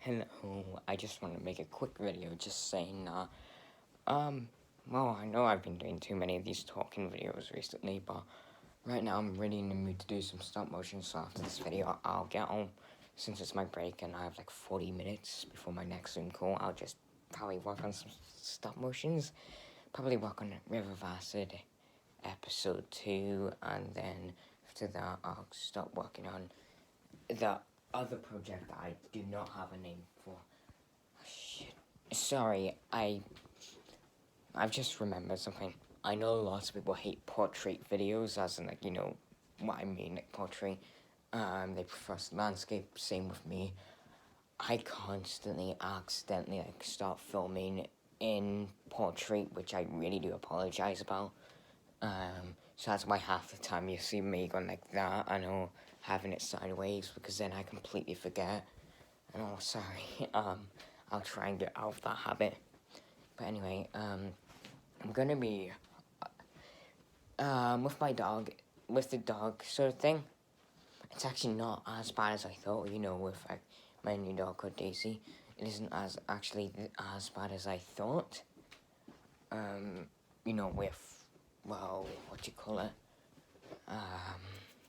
Hello, I just want to make a quick video just saying, well, I know I've been doing too many of these talking videos recently, but right now I'm really in the mood to do some stop motion, so after this video, I'll get on, since it's my break and I have like 40 minutes before my next Zoom call, I'll just probably work on some stop motions, probably work on River of Acid episode 2, and then after that, I'll start working on the other project that I do not have a name for. Shit. Sorry, I've just remembered something. I know lots of people hate portrait videos, as in, like, you know what I mean, like portrait. They prefer landscape, same with me. I constantly accidentally, like, start filming in portrait, which I really do apologize about. So that's why half the time you see me going like that, I know, having it sideways, because then I completely forget. And oh, sorry, I'll try and get out of that habit. But anyway, I'm gonna be, with my dog, with the dog sort of thing. It's actually not as bad as I thought, you know, with like, my new dog called Daisy. It isn't actually as bad as I thought. You know, with, well, what do you call it?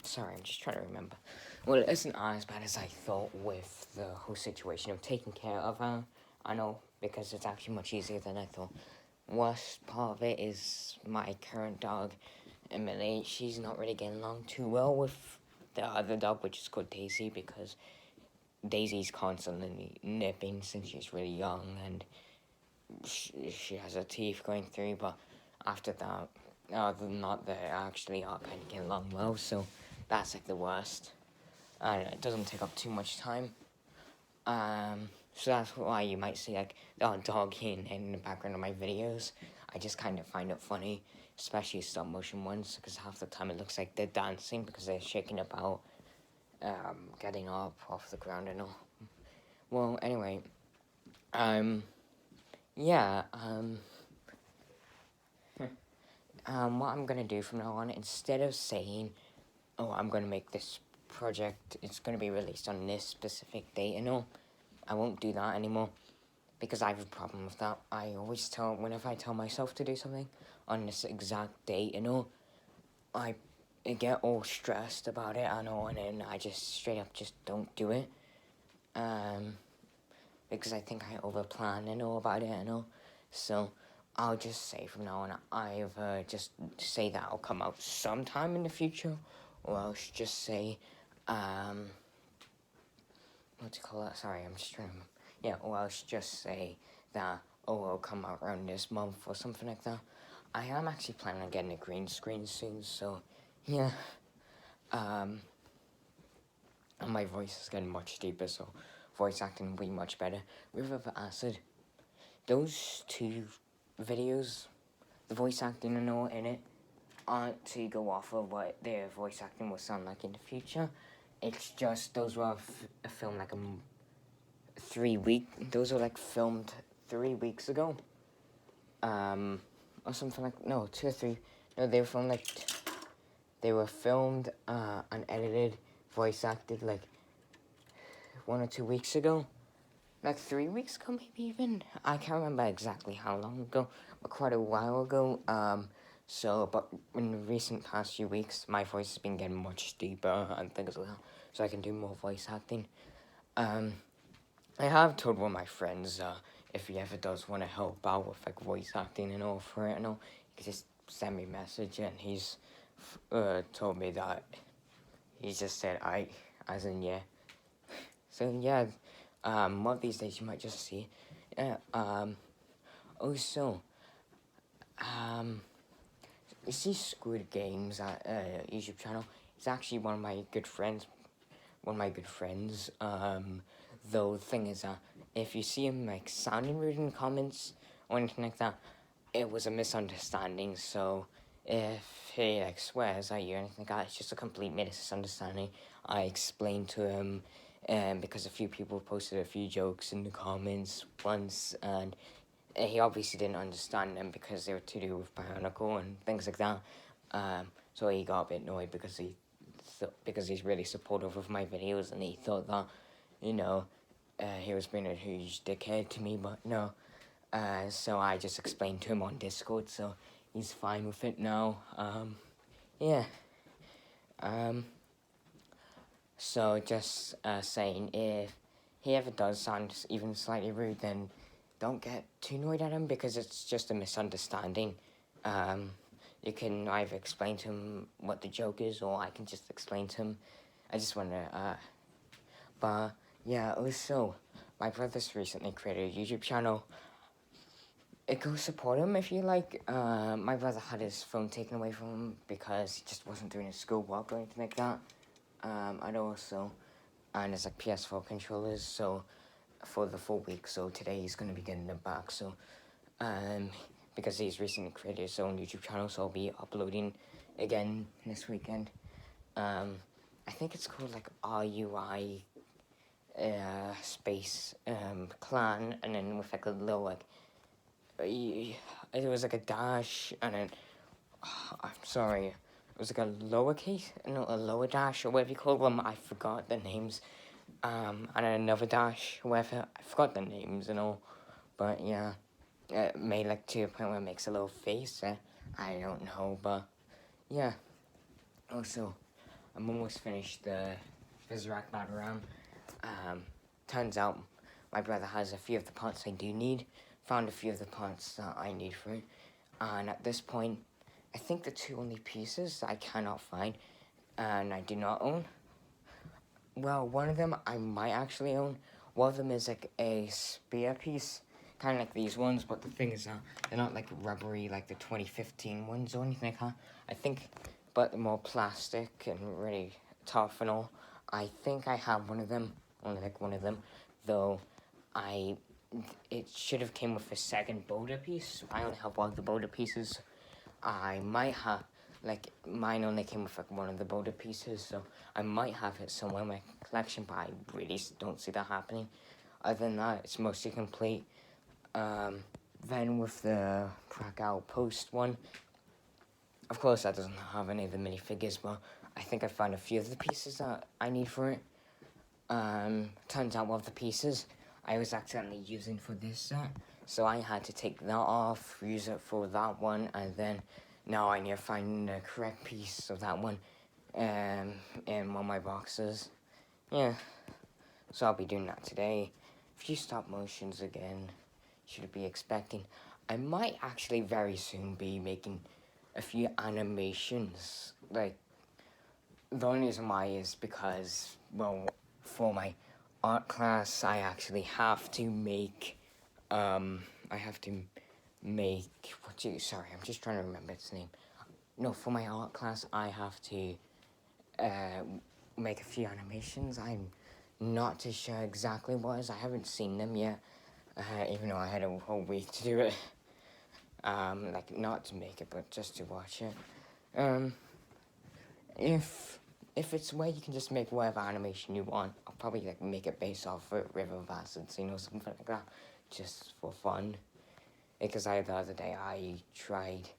Sorry, I'm just trying to remember. Well, it isn't as bad as I thought with the whole situation of taking care of her. I know, because it's actually much easier than I thought. Worst part of it is my current dog, Emily. She's not really getting along too well with the other dog, which is called Daisy, because Daisy's constantly nipping since she's really young, and she has her teeth going through, but after that, other than that, they actually are kind of getting along well, so that's like the worst. And it doesn't take up too much time. So that's why you might see like the dog in the background of my videos. I just kind of find it funny, especially stop motion ones, because half the time it looks like they're dancing because they're shaking about, getting up off the ground and all. Well, anyway, yeah, what I'm gonna do from now on, instead of saying, oh, I'm gonna make this project, it's gonna be released on this specific date and all, I won't do that anymore, because I have a problem with that. I always tell, whenever I tell myself to do something on this exact date and all, I get all stressed about it and all, and then I just straight up just don't do it, because I think I overplan and all about it and all, so I'll just say from now on, I either just say that I'll come out sometime in the future, or I'll just say, what do you call that? Sorry, I'm just trying to, yeah, or I'll just say that, oh, it'll come out around this month or something like that. I am actually planning on getting a green screen soon, so, yeah, and my voice is getting much deeper, so voice acting will be much better. River of Acid, those two videos, the voice acting and all in it, aren't to go off of what their voice acting will sound like in the future. It's just, those were filmed like those were like filmed 3 weeks ago. Or something like, no, 2 or 3, no, they were filmed, and edited, voice acted like 1 or 2 weeks ago. Like 3 weeks ago, maybe even. I can't remember exactly how long ago, but quite a while ago. But in the recent past few weeks, my voice has been getting much deeper and things like that, so I can do more voice acting. I have told one of my friends, if he ever does want to help out with like voice acting and all for it and all, he can just send me a message, and he's told me that he just said as in yeah. So yeah, one of these days you might just see. Also, you see Squid Games at YouTube channel. It's actually one of my good friends. Though the thing is, if you see him like sounding rude in the comments or anything like that, it was a misunderstanding. So if he like swears at you or anything like that, it's just a complete misunderstanding. I explained to him, because a few people posted a few jokes in the comments once, and he obviously didn't understand them because they were to do with Bionicle and things like that. So he got a bit annoyed because he's really supportive of my videos, and he thought that, you know, he was being a huge dickhead to me, but no. So I just explained to him on Discord, so he's fine with it now. Yeah. So just saying, if he ever does sound even slightly rude, then don't get too annoyed at him because it's just a misunderstanding. You can either explain to him what the joke is, or I can just explain to him. I just want to, but yeah, also, my brother's recently created a YouTube channel. Go support him if you like. My brother had his phone taken away from him because he just wasn't doing his schoolwork or anything like that. And it's like PS4 controllers, so for the full week, so today he's going to be getting them back, so, because he's recently created his own YouTube channel, so I'll be uploading again this weekend. I think it's called, like, RUI, space, clan, and then with, like, a little, like, it was, like, a dash, and then, I'm sorry, it was, like, a lowercase, no, a lower dash, or whatever you call them, I forgot the names, and then another dash, whatever, I forgot the names and all, but, yeah, it made, like, to a point where it makes a little face, I don't know, but, yeah. Also, I'm almost finished the Vizrak Battle Round. Turns out my brother has a few of the parts I do need. Found a few of the parts that I need for it. And at this point, I think the two only pieces I cannot find and I do not own. Well, one of them I might actually own. One of them is like a spear piece, kind of like these ones, but the thing is they're not like rubbery like the 2015 ones or anything like that. I think, but more plastic and really tough and all. I think I have one of them, only like one of them, though it should have came with a second boulder piece. I only have one of the boulder pieces. I might have, like, mine only came with like one of the boulder pieces, so I might have it somewhere in my collection, but I really don't see that happening. Other than that, it's mostly complete. Then with the Prague Outpost one, of course that doesn't have any of the minifigures, but I think I found a few of the pieces that I need for it. Turns out one of the pieces I was accidentally using for this set, so I had to take that off, use it for that one, and then now I need to find the correct piece of that one in one of my boxes. Yeah, so I'll be doing that today. A few stop motions again, should be expecting. I might actually very soon be making a few animations. Like, the only reason why is because, well, for my art class, I actually have to make, sorry, I'm just trying to remember its name. No, for my art class, I have to, make a few animations. I'm not too sure exactly what it is. I haven't seen them yet, even though I had a whole week to do it. Like, not to make it, but just to watch it. If it's where you can just make whatever animation you want, I'll probably like make it based off of River of Acids, something like that, just for fun. Because the other day I tried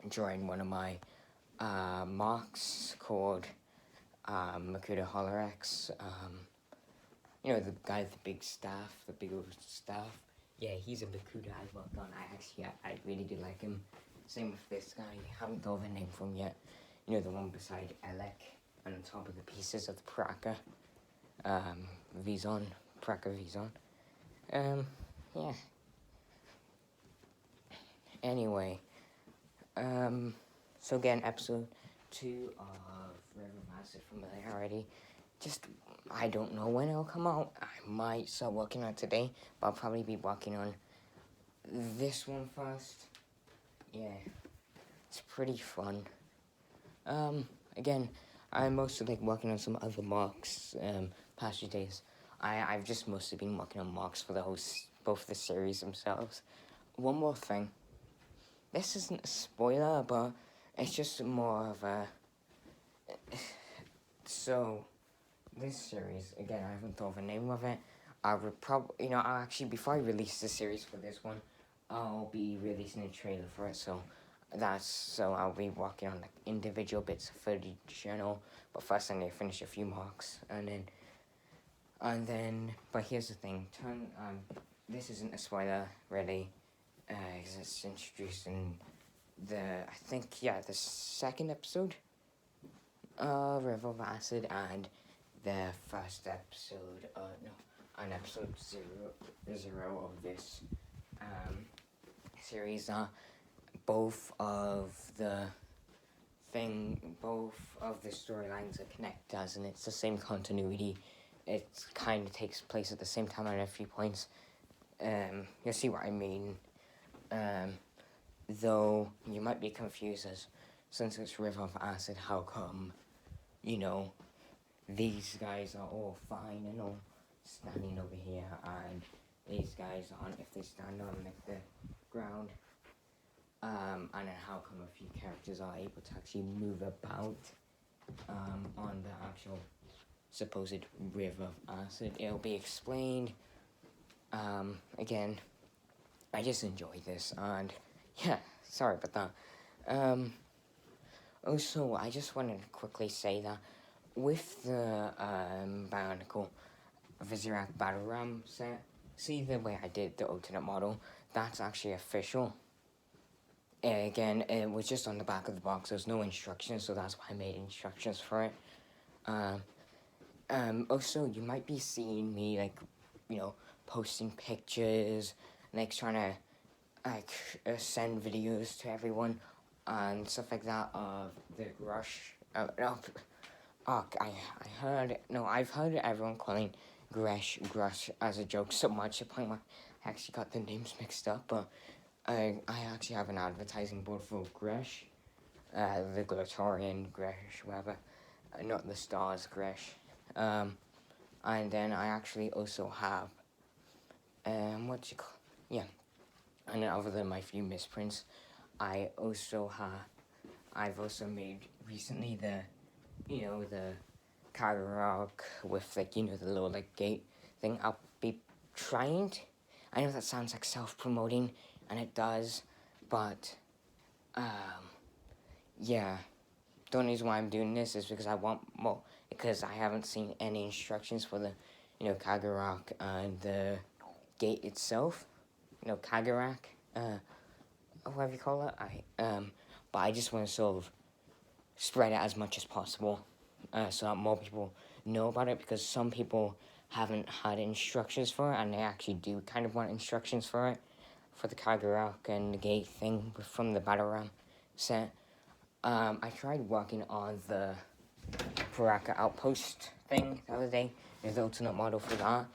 drawing one of my marks called Makuta Holorex. The guy with the big staff, the big old staff. Yeah, he's a Makuta I worked on. I really do like him. Same with this guy. I haven't thought of a name for him yet. The one beside Alec, and on top of the pieces of the Praka, Vizon, Praka Vizon. Yeah. Anyway, so again, episode 2 of River of Acid Familiarity. I don't know when it'll come out. I might start working on it today, but I'll probably be working on this one first. Yeah, it's pretty fun. Again, I'm mostly like working on some other marks, past few days. I've just mostly been working on marks for both the series themselves. One more thing. This isn't a spoiler, but it's just more of a... So, this series, again, I haven't thought of a name of it. I would probably, before I release the series for this one, I'll be releasing a trailer for it, so I'll be working on like individual bits of footage, but first I need to finish a few marks, and then And then, but here's the thing, this isn't a spoiler, really, because it's introduced in the second episode of River of Acid, and the first episode, on episode zero of this series. Both of the storylines are connected, and it's the same continuity. It kind of takes place at the same time at a few points. You'll see what I mean. Though you might be confused since it's River of Acid, how come, these guys are all fine and all standing over here, and these guys aren't if they stand on the ground. And then how come a few characters are able to actually move about on the actual supposed River of Acid. It'll be explained. Again, I just enjoy this, and yeah, sorry about that. Also, I just wanted to quickly say that with the Bionicle Vizierac Battle Ram set, see the way I did the alternate model? That's actually official. Again, it was just on the back of the box. There's no instructions, so that's why I made instructions for it. Also, you might be seeing me, posting pictures, trying to, send videos to everyone, and stuff like that of the Grush. I've heard everyone calling Grush as a joke so much, to the point where I actually got the names mixed up, but I actually have an advertising board for Gresh, the Glatorian Gresh, whatever, not the Stars Gresh. And then I actually also have, and then other than my few misprints, I've also made recently the Kagarok with, the little, gate thing. I'll be trying to, I know that sounds like self-promoting, and it does, but, yeah, the only reason why I'm doing this is because I want more, because I haven't seen any instructions for the, Kagarok and the gate itself, Kagarak, whatever you call it, but I just want to sort of spread it as much as possible, so that more people know about it, because some people haven't had instructions for it, and they actually do kind of want instructions for it, for the Kagarak and the gate thing from the Battle Ram set. I tried working on the Paraka Outpost thing the other day. There's the alternate model for that.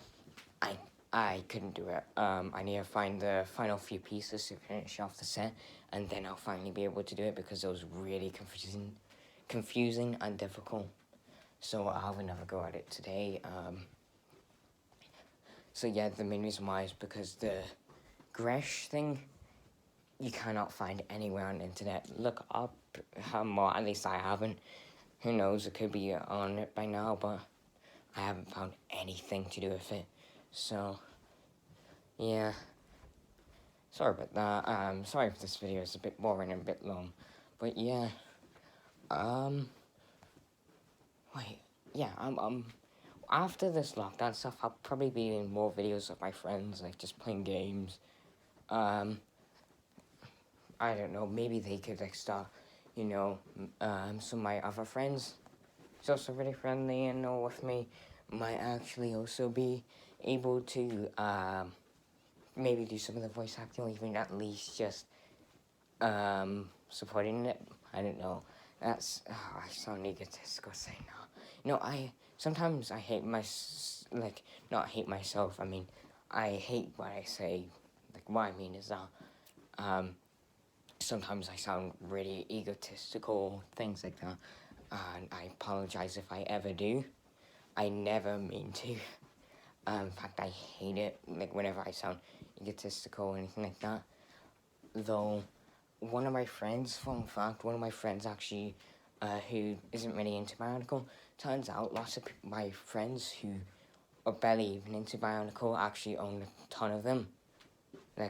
I couldn't do it. I need to find the final few pieces to finish off the set, and then I'll finally be able to do it, because it was really confusing and difficult. So I'll have another go at it today. So yeah, the main reason why is because the Gresh thing, you cannot find anywhere on the internet. Look up, well, at least I haven't. Who knows, it could be on it by now, but I haven't found anything to do with it. So, yeah. Sorry about that. Sorry if this video is a bit boring and a bit long. But yeah. After this lockdown stuff, I'll probably be doing more videos of my friends, just playing games. I don't know, maybe they could, start, some of my other friends, who's also really friendly and know with me, might actually also be able to, maybe do some of the voice acting, or even at least just, supporting it. I don't know. I sound egotistical saying that. Sometimes I hate not hate myself, I hate what I say. What I mean is that, sometimes I sound really egotistical, things like that, and I apologize if I ever do. I never mean to. In fact, I hate it, whenever I sound egotistical or anything like that. Though, one of my friends actually, who isn't really into Bionicle, turns out lots of my friends who are barely even into Bionicle actually own a ton of them.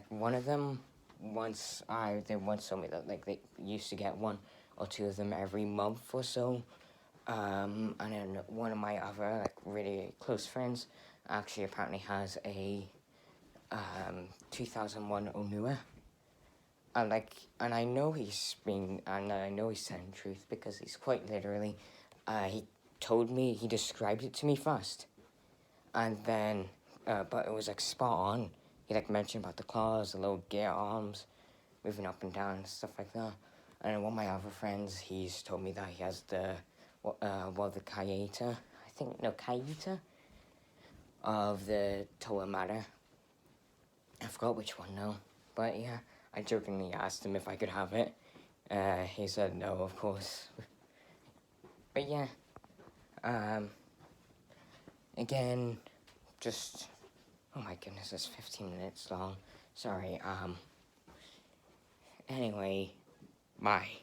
One of them, they once told me that, they used to get one or two of them every month or so. And then one of my other like really close friends actually apparently has a 2001 Onua. And I know he's telling the truth because he's quite literally, he he described it to me first, and then, but it was like spot on. He like mentioned about the claws, the little gear arms, moving up and down and stuff like that. And one of my other friends, he's told me that he has the Kaita, Kaita of the Toa Mata. I forgot which one now, but yeah, I jokingly asked him if I could have it. He said no, of course. But yeah, again, just, oh my goodness, it's 15 minutes long. Sorry, anyway, bye.